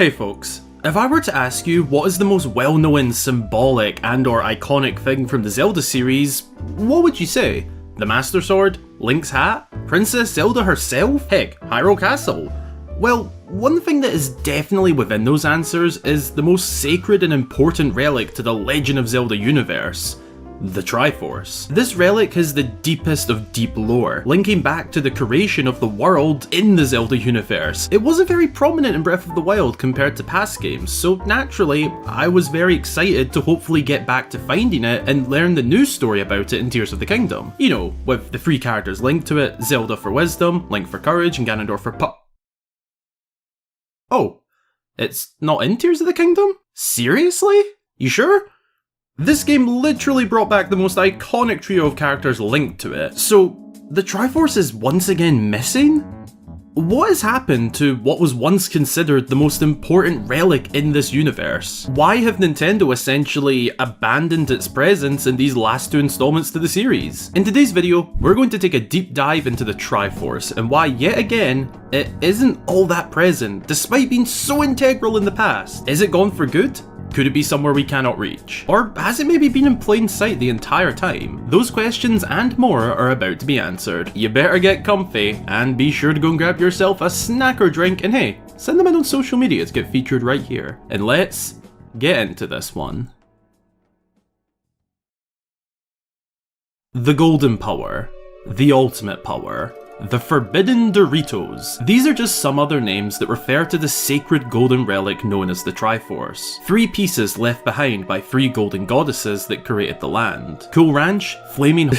Hey folks, if I were to ask you what is the most well-known, symbolic and or iconic thing from the Zelda series, what would you say? The Master Sword? Link's hat? Princess Zelda herself? Heck, Hyrule Castle? Well, one thing that is definitely within those answers is the most sacred and important relic to the Legend of Zelda universe. The Triforce. This relic has the deepest of deep lore, linking back to the creation of the world in the Zelda universe. It wasn't very prominent in Breath of the Wild compared to past games, so naturally, I was very excited to hopefully get back to finding it and learn the new story about it in Tears of the Kingdom. You know, with the three characters linked to it, Zelda for wisdom, Link for courage, and Ganondorf for Oh, it's not in Tears of the Kingdom? Seriously? You sure? This game literally brought back the most iconic trio of characters linked to it, so the Triforce is once again missing? What has happened to what was once considered the most important relic in this universe? Why have Nintendo essentially abandoned its presence in these last two installments to the series? In today's video, we're going to take a deep dive into the Triforce and why, yet again, it isn't all that present, despite being so integral in the past. Is it gone for good? Could it be somewhere we cannot reach? Or has it maybe been in plain sight the entire time? Those questions and more are about to be answered. You better get comfy, and be sure to go and grab yourself a snack or drink, and hey, send them in on social media to get featured right here. And let's get into this one. The Golden Power. The Ultimate Power. The Forbidden Doritos. These are just some other names that refer to the sacred golden relic known as the Triforce. Three pieces left behind by three golden goddesses that created the land. Cool Ranch, Flaming...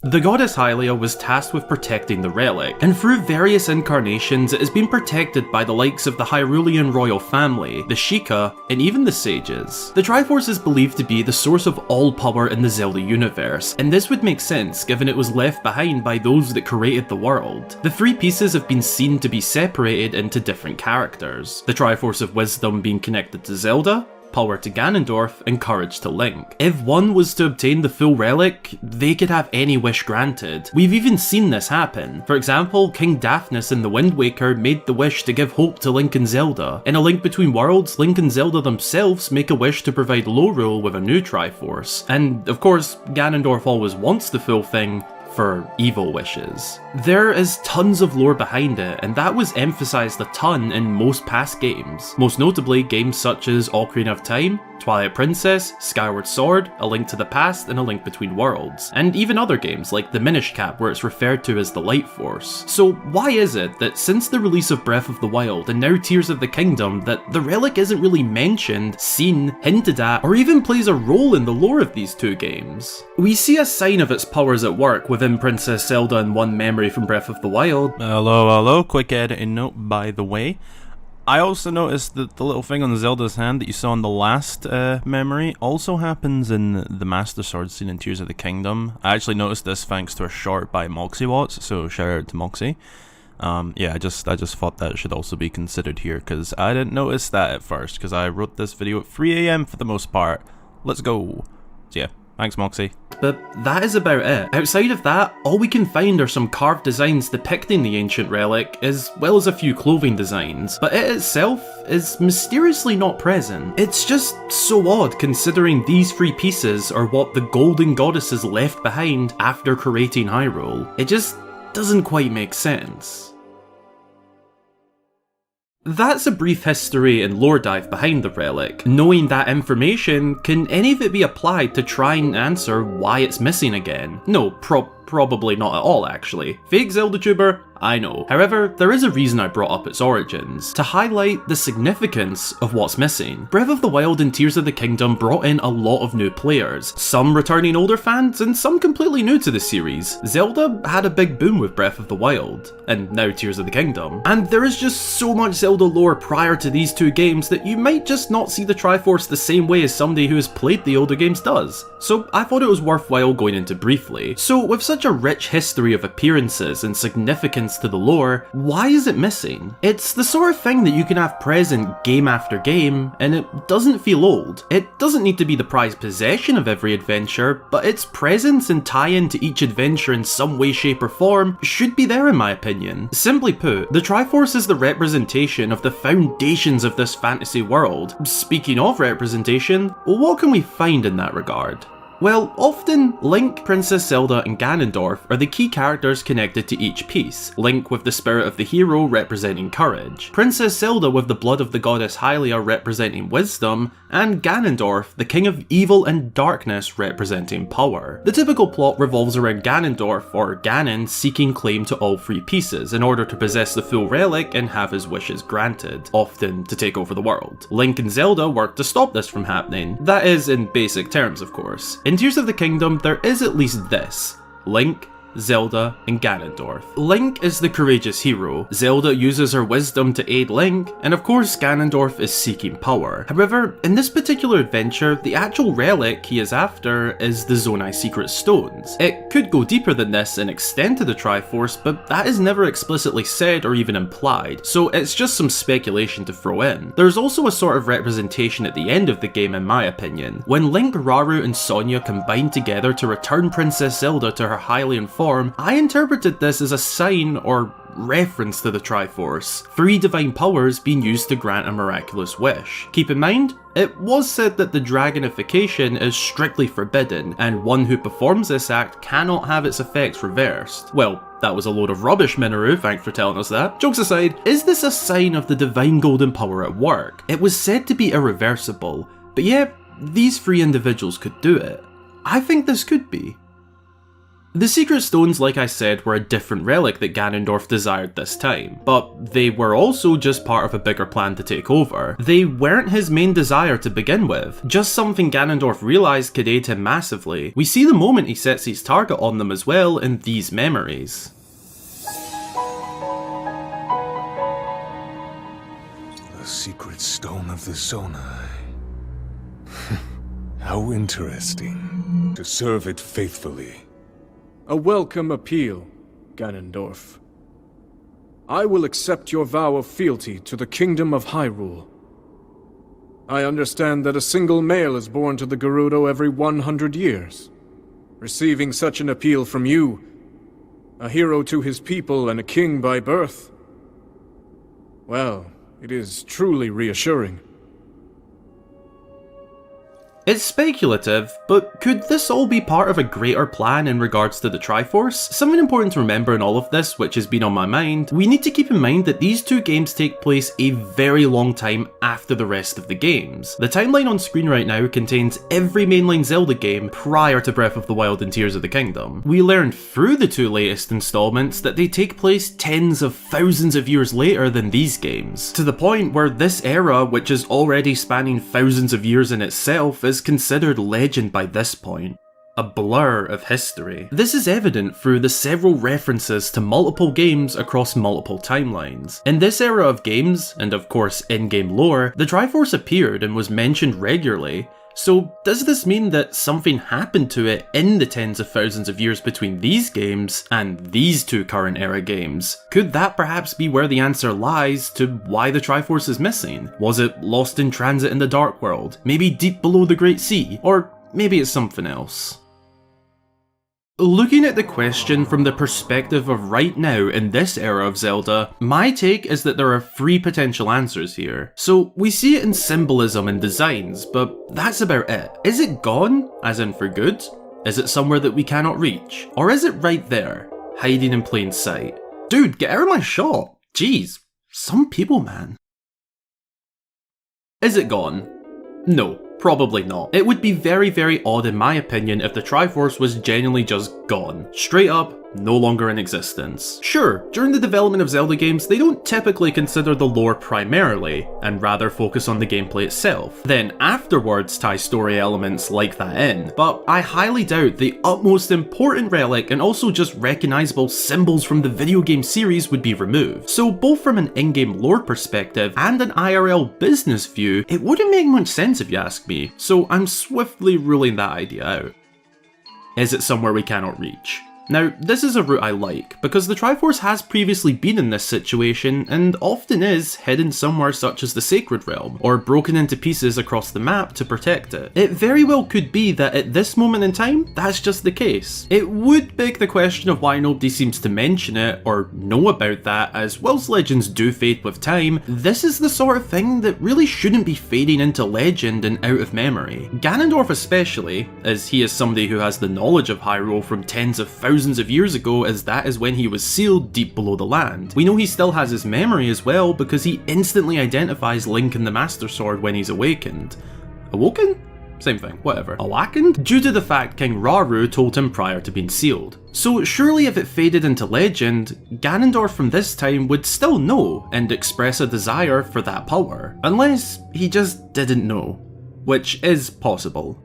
The goddess Hylia was tasked with protecting the relic, and through various incarnations it has been protected by the likes of the Hyrulean royal family, the Sheikah, and even the sages. The Triforce is believed to be the source of all power in the Zelda universe, and this would make sense given it was left behind by those that created the world. The three pieces have been seen to be separated into different characters, the Triforce of Wisdom being connected to Zelda, power to Ganondorf, and courage to Link. If one was to obtain the full relic, they could have any wish granted. We've even seen this happen. For example, King Daphnis in the Wind Waker made the wish to give hope to Link and Zelda. In A Link Between Worlds, Link and Zelda themselves make a wish to provide Hyrule with a new Triforce. And of course, Ganondorf always wants the full thing, for evil wishes. There is tons of lore behind it, and that was emphasised a ton in most past games. Most notably, games such as Ocarina of Time, Twilight Princess, Skyward Sword, A Link to the Past, and A Link Between Worlds. And even other games like the Minish Cap, where it's referred to as the Light Force. So why is it that since the release of Breath of the Wild and now Tears of the Kingdom, that the relic isn't really mentioned, seen, hinted at, or even plays a role in the lore of these two games? We see a sign of its powers at work within Princess Zelda in One Memory from Breath of the Wild. Hello, quick editing note by the way. I also noticed that the little thing on Zelda's hand that you saw in the last memory also happens in the Master Sword scene in Tears of the Kingdom. I actually noticed this thanks to a short by Moxie Watts, so shout out to Moxie. Yeah, I just thought that should also be considered here, because I didn't notice that at first, because I wrote this video at 3 AM for the most part. Let's go. So yeah. Thanks, Moxie. But that is about it. Outside of that, all we can find are some carved designs depicting the ancient relic, as well as a few clothing designs, but it itself is mysteriously not present. It's just so odd considering these three pieces are what the golden goddesses left behind after creating Hyrule. It just doesn't quite make sense. That's a brief history and lore dive behind the relic. Knowing that information, can any of it be applied to try and answer why it's missing again? No, probably not at all actually. Fake Zelda tuber? I know. However, there is a reason I brought up its origins, to highlight the significance of what's missing. Breath of the Wild and Tears of the Kingdom brought in a lot of new players, some returning older fans and some completely new to the series. Zelda had a big boom with Breath of the Wild, and now Tears of the Kingdom. And there is just so much Zelda lore prior to these two games that you might just not see the Triforce the same way as somebody who has played the older games does. So I thought it was worthwhile going into briefly. So with such such a rich history of appearances and significance to the lore, why is it missing? It's the sort of thing that you can have present game after game, and it doesn't feel old. It doesn't need to be the prized possession of every adventure, but its presence and tie-in to each adventure in some way, shape or form should be there in my opinion. Simply put, the Triforce is the representation of the foundations of this fantasy world. Speaking of representation, what can we find in that regard? Well, often, Link, Princess Zelda and Ganondorf are the key characters connected to each piece, Link with the spirit of the hero representing courage, Princess Zelda with the blood of the goddess Hylia representing wisdom, and Ganondorf, the king of evil and darkness representing power. The typical plot revolves around Ganondorf, or Ganon, seeking claim to all three pieces in order to possess the full relic and have his wishes granted, often to take over the world. Link and Zelda work to stop this from happening, that is in basic terms of course. In Tears of the Kingdom, there is at least this: Link, Zelda, and Ganondorf. Link is the courageous hero, Zelda uses her wisdom to aid Link, and of course Ganondorf is seeking power. However, in this particular adventure, the actual relic he is after is the Zonai Secret Stones. It could go deeper than this and extend to the Triforce, but that is never explicitly said or even implied, so it's just some speculation to throw in. There's also a sort of representation at the end of the game in my opinion. When Link, Rauru, and Sonia combine together to return Princess Zelda to her Hylian form, I interpreted this as a sign or reference to the Triforce, three divine powers being used to grant a miraculous wish. Keep in mind, it was said that the dragonification is strictly forbidden, and one who performs this act cannot have its effects reversed. Well, that was a load of rubbish, Minoru, thanks for telling us that. Jokes aside, is this a sign of the divine golden power at work? It was said to be irreversible, but yeah, these three individuals could do it. I think this could be. The Secret Stones, like I said, were a different relic that Ganondorf desired this time, but they were also just part of a bigger plan to take over. They weren't his main desire to begin with, just something Ganondorf realised could aid him massively. We see the moment he sets his target on them as well in these memories. The Secret Stone of the Zonai. How interesting. To serve it faithfully. A welcome appeal, Ganondorf. I will accept your vow of fealty to the Kingdom of Hyrule. I understand that a single male is born to the Gerudo every 100 years. Receiving such an appeal from you, a hero to his people and a king by birth, well, it is truly reassuring. It's speculative, but could this all be part of a greater plan in regards to the Triforce? Something important to remember in all of this, which has been on my mind, we need to keep in mind that these two games take place a very long time after the rest of the games. The timeline on screen right now contains every mainline Zelda game prior to Breath of the Wild and Tears of the Kingdom. We learned through the two latest installments that they take place tens of thousands of years later than these games, to the point where this era, which is already spanning thousands of years in itself, is considered legend by this point. A blur of history. This is evident through the several references to multiple games across multiple timelines. In this era of games, and of course in-game lore, the Triforce appeared and was mentioned regularly. So does this mean that something happened to it in the tens of thousands of years between these games and these two current era games? Could that perhaps be where the answer lies to why the Triforce is missing? Was it lost in transit in the Dark World? Maybe deep below the Great Sea? Or maybe it's something else? Looking at the question from the perspective of right now in this era of Zelda, my take is that there are three potential answers here. So we see it in symbolism and designs, but that's about it. Is it gone, as in for good? Is it somewhere that we cannot reach? Or is it right there, hiding in plain sight? Dude, get out of my shot! Jeez, some people, man. Is it gone? No. Probably not. It would be very, very odd in my opinion if the Triforce was genuinely just gone. Straight up, no longer in existence. Sure, during the development of Zelda games, they don't typically consider the lore primarily, and rather focus on the gameplay itself. Then afterwards tie story elements like that in, but I highly doubt the utmost important relic and also just recognizable symbols from the video game series would be removed. So both from an in-game lore perspective and an IRL business view, it wouldn't make much sense if you ask me, so I'm swiftly ruling that idea out. Is it somewhere we cannot reach? Now, this is a route I like, because the Triforce has previously been in this situation, and often is hidden somewhere such as the Sacred Realm, or broken into pieces across the map to protect it. It very well could be that at this moment in time, that's just the case. It would beg the question of why nobody seems to mention it, or know about that, as whilst legends do fade with time, this is the sort of thing that really shouldn't be fading into legend and out of memory. Ganondorf especially, as he is somebody who has the knowledge of Hyrule from tens of thousands of years ago, as that is when he was sealed deep below the land. We know he still has his memory as well, because he instantly identifies Link and the Master Sword when he's awakened. Awoken? Same thing, whatever. Awakened? Due to the fact King Rauru told him prior to being sealed. So surely if it faded into legend, Ganondorf from this time would still know and express a desire for that power. Unless he just didn't know. Which is possible.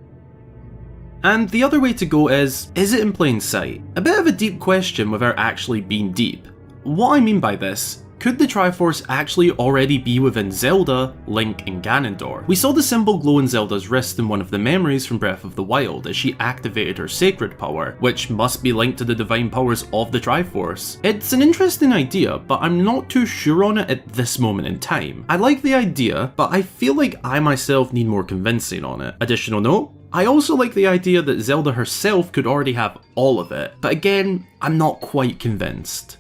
And the other way to go is it in plain sight? A bit of a deep question without actually being deep. What I mean by this, could the Triforce actually already be within Zelda, Link and Ganondorf? We saw the symbol glow in Zelda's wrist in one of the memories from Breath of the Wild as she activated her sacred power, which must be linked to the divine powers of the Triforce. It's an interesting idea, but I'm not too sure on it at this moment in time. I like the idea, but I feel like I myself need more convincing on it. Additional note, I also like the idea that Zelda herself could already have all of it, but again, I'm not quite convinced.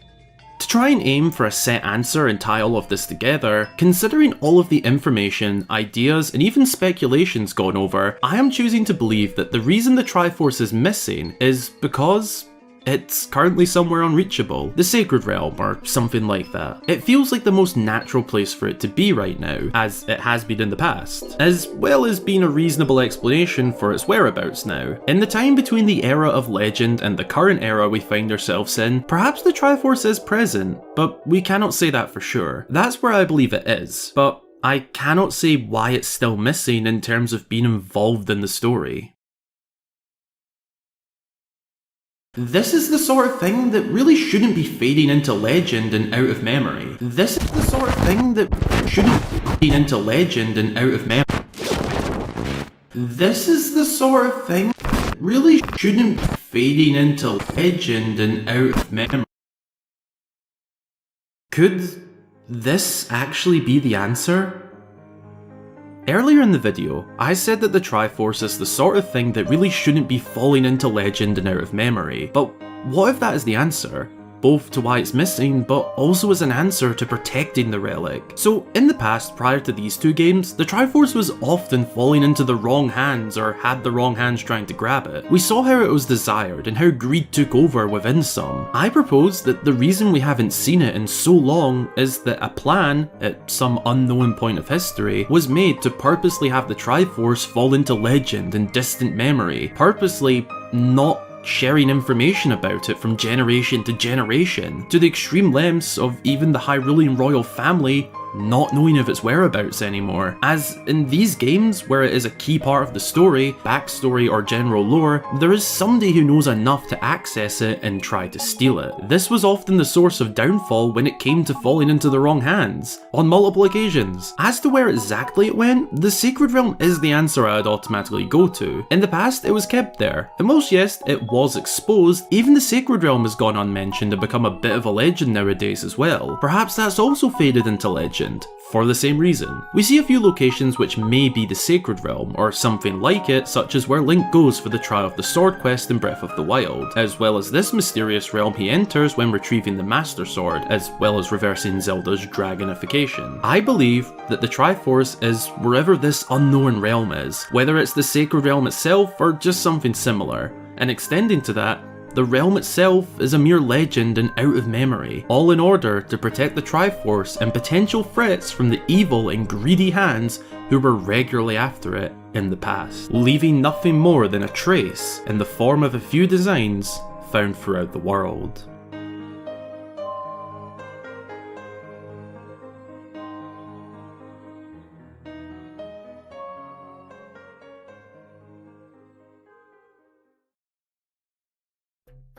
To try and aim for a set answer and tie all of this together, considering all of the information, ideas, and even speculations gone over, I am choosing to believe that the reason the Triforce is missing is because it's currently somewhere unreachable, the Sacred Realm or something like that. It feels like the most natural place for it to be right now, as it has been in the past, as well as being a reasonable explanation for its whereabouts now. In the time between the era of legend and the current era we find ourselves in, perhaps the Triforce is present, but we cannot say that for sure. That's where I believe it is, but I cannot say why it's still missing in terms of being involved in the story. This is the sort of thing that really shouldn't be fading into legend and out of memory. This is the sort of thing that shouldn't be fading into legend and out of memory. This is the sort of thing that really shouldn't be fading into legend and out of memory. Could this actually be the answer? Earlier in the video, I said that the Triforce is the sort of thing that really shouldn't be falling into legend and out of memory, but what if that is the answer? Both to why it's missing, but also as an answer to protecting the relic. So in the past, prior to these two games, the Triforce was often falling into the wrong hands or had the wrong hands trying to grab it. We saw how it was desired and how greed took over within some. I propose that the reason we haven't seen it in so long is that a plan, at some unknown point of history, was made to purposely have the Triforce fall into legend and distant memory, purposely not sharing information about it from generation to generation, to the extreme lengths of even the Hyrulean royal family not knowing of its whereabouts anymore. As in these games, where it is a key part of the story, backstory or general lore, there is somebody who knows enough to access it and try to steal it. This was often the source of downfall when it came to falling into the wrong hands, on multiple occasions. As to where exactly it went, the Sacred Realm is the answer I'd automatically go to. In the past, it was kept there. In most yes, it was exposed. Even the Sacred Realm has gone unmentioned and become a bit of a legend nowadays as well. Perhaps that's also faded into legend, for the same reason. We see a few locations which may be the Sacred Realm, or something like it, such as where Link goes for the Trial of the Sword quest in Breath of the Wild, as well as this mysterious realm he enters when retrieving the Master Sword, as well as reversing Zelda's dragonification. I believe that the Triforce is wherever this unknown realm is, whether it's the Sacred Realm itself or just something similar, and extending to that, the realm itself is a mere legend and out of memory, all in order to protect the Triforce and potential threats from the evil and greedy hands who were regularly after it in the past, leaving nothing more than a trace in the form of a few designs found throughout the world.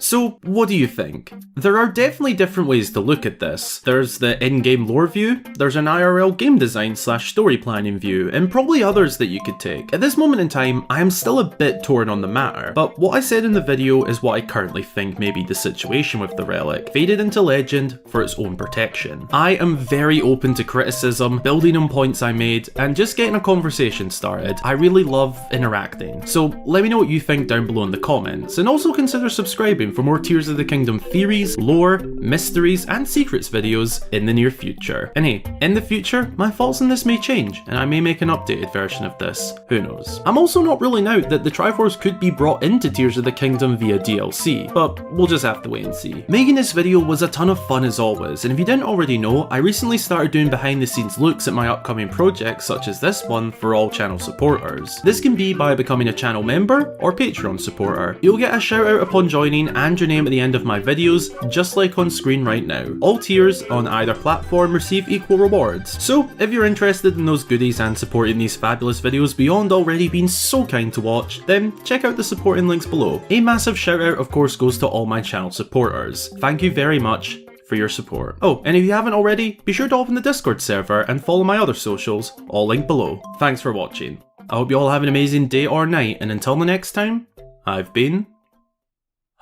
So, what do you think? There are definitely different ways to look at this. There's the in-game lore view, there's an IRL game design / story planning view, and probably others that you could take. At this moment in time, I am still a bit torn on the matter, but what I said in the video is what I currently think may be the situation with the relic, faded into legend for its own protection. I am very open to criticism, building on points I made, and just getting a conversation started. I really love interacting. So let me know what you think down below in the comments, and also consider subscribing for more Tears of the Kingdom theories, lore, mysteries, and secrets videos in the near future. And hey, in the future, my thoughts on this may change, and I may make an updated version of this. Who knows? I'm also not ruling out that the Triforce could be brought into Tears of the Kingdom via DLC, but we'll just have to wait and see. Making this video was a ton of fun as always, and if you didn't already know, I recently started doing behind the scenes looks at my upcoming projects such as this one for all channel supporters. This can be by becoming a channel member or Patreon supporter. You'll get a shout out upon joining and your name at the end of my videos, just like on screen right now. All tiers on either platform receive equal rewards. So if you're interested in those goodies and supporting these fabulous videos beyond already being so kind to watch, then check out the supporting links below. A massive shout out of course goes to all my channel supporters. Thank you very much for your support. Oh, and if you haven't already, be sure to open the Discord server and follow my other socials, all linked below. Thanks for watching. I hope you all have an amazing day or night, and until the next time, I've been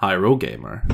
Hyrule Gamer.